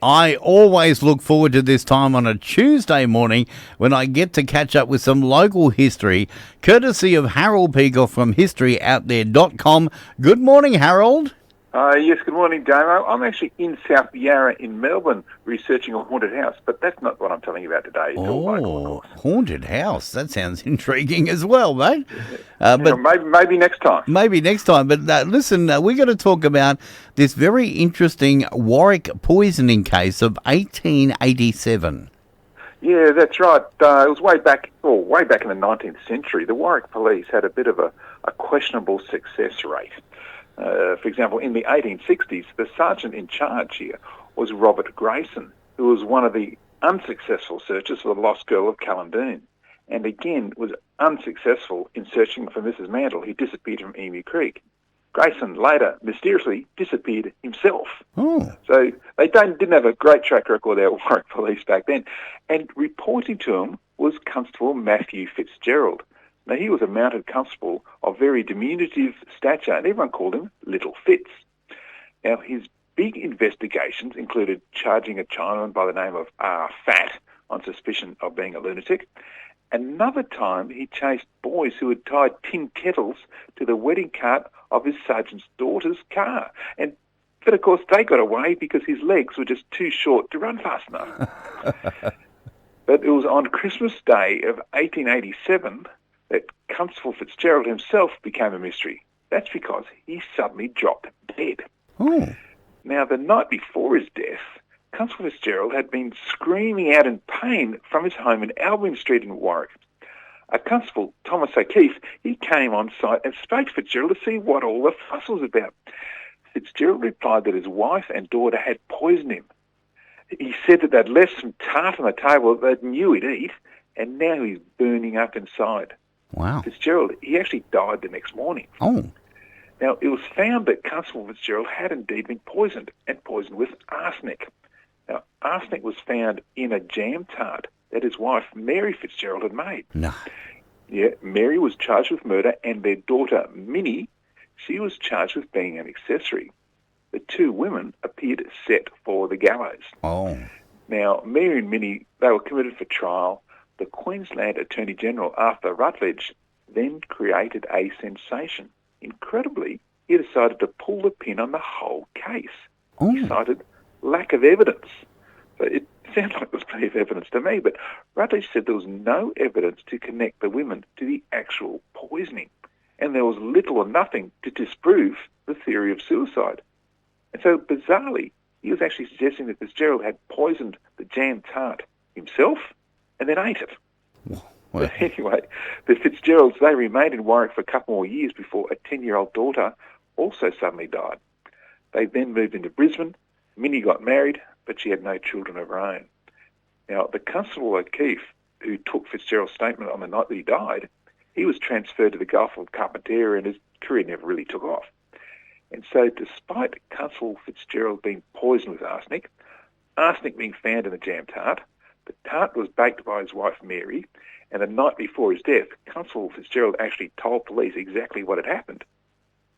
I always look forward to this time on a Tuesday morning when I get to catch up with some local history, courtesy of Harold Peacock from historyouthere.com. Good morning, Harold. Yes, good morning, Damo. I'm actually in South Yarra in Melbourne researching a haunted house, but that's not what I'm telling you about today. Haunted house. That sounds intriguing as well, mate. But maybe next time. Maybe next time. But listen, we're going to talk about this very interesting Warwick poisoning case of 1887. Yeah, that's right. It was way back in the 19th century. The Warwick police had a bit of a questionable success rate. For example, in the 1860s, the sergeant in charge here was Robert Grayson, who was one of the unsuccessful searchers for the lost girl of Callandoon, and again was unsuccessful in searching for Mrs. Mantle, who disappeared from Emu Creek. Grayson later mysteriously disappeared himself. Oh. So they didn't have a great track record there, Warwick police back then. And reporting to him was Constable Matthew Fitzgerald. Now, he was a mounted constable of very diminutive stature, and everyone called him Little Fitz. Now, his big investigations included charging a Chinaman by the name of R. Fat on suspicion of being a lunatic. Another time, he chased boys who had tied tin kettles to the wedding cart of his sergeant's daughter's car. But, of course, they got away because his legs were just too short to run fast enough. But it was on Christmas Day of 1887 that Constable Fitzgerald himself became a mystery. That's because he suddenly dropped dead. Oh. Now, the night before his death, Constable Fitzgerald had been screaming out in pain from his home in Albion Street in Warwick. A constable, Thomas O'Keefe, he came on site and spoke to Fitzgerald to see what all the fuss was about. Fitzgerald replied that his wife and daughter had poisoned him. He said that they'd left some tart on the table that they knew he'd eat, and now he's burning up inside. Wow. Fitzgerald, he actually died the next morning. Oh. Now, it was found that Constable Fitzgerald had indeed been poisoned, and poisoned with arsenic. Now, arsenic was found in a jam tart that his wife, Mary Fitzgerald, had made. No. Yeah, Mary was charged with murder, and their daughter, Minnie, she was charged with being an accessory. The two women appeared set for the gallows. Oh. Now, Mary and Minnie, they were committed for trial. The Queensland Attorney-General, Arthur Rutledge, then created a sensation. Incredibly, he decided to pull the pin on the whole case. Oh. He cited lack of evidence. So it sounds like there's plenty of evidence to me, but Rutledge said there was no evidence to connect the women to the actual poisoning, and there was little or nothing to disprove the theory of suicide. And so, bizarrely, he was actually suggesting that Fitzgerald had poisoned the jam tart himself and then ate it. Well. But anyway, the Fitzgeralds, they remained in Warwick for a couple more years before a 10-year-old daughter also suddenly died. They then moved into Brisbane. Minnie got married, but she had no children of her own. Now, the Constable O'Keefe, who took Fitzgerald's statement on the night that he died, he was transferred to the Gulf of Carpentaria, and his career never really took off. And so, despite Constable Fitzgerald being poisoned with arsenic being found in the jam tart, the tart was baked by his wife Mary, and the night before his death, Constable Fitzgerald actually told police exactly what had happened.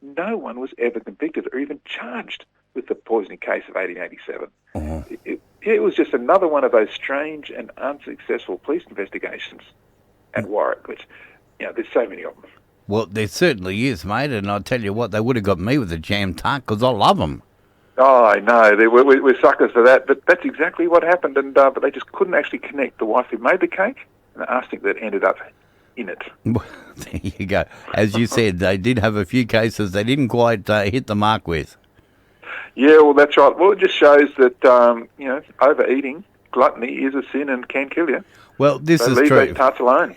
No one was ever convicted or even charged with the poisoning case of 1887. Oh. It was just another one of those strange and unsuccessful police investigations at Warwick, which, there's so many of them. Well, there certainly is, mate, and I'll tell you what, they would have got me with the jam tart because I love them. Oh, I know. We're suckers for that, but that's exactly what happened, and but they just couldn't actually connect the wife who made the cake and the arsenic that ended up in it. Well, there you go. As you said, they did have a few cases they didn't quite hit the mark with. Yeah, well, that's right. Well, it just shows that, overeating, gluttony is a sin and can kill you. Well, this so is leave true. Those tarts alone.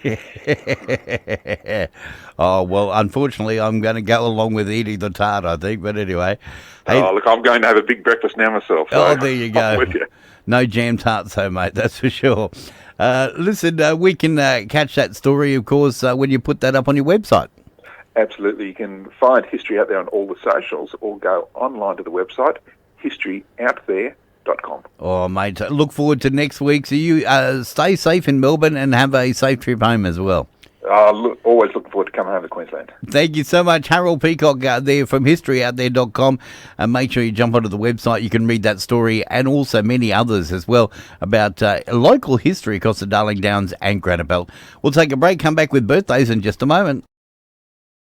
Oh, well, unfortunately, I'm going to go along with eating the tart, I think. But anyway. Hey, look, I'm going to have a big breakfast now myself. So there you go. I'm with you. No jam tarts, though, mate, that's for sure. Listen, we can catch that story, of course, when you put that up on your website. Absolutely. You can find history out there on all the socials or go online to the website, historyouthere.com. Oh, mate, look forward to next week. So you stay safe in Melbourne and have a safe trip home as well. Always looking forward to coming home to Queensland. Thank you so much, Harold Peacock out there from historyouthere.com. And make sure you jump onto the website. You can read that story and also many others as well about local history across the Darling Downs and Granite Belt. We'll take a break, come back with birthdays in just a moment.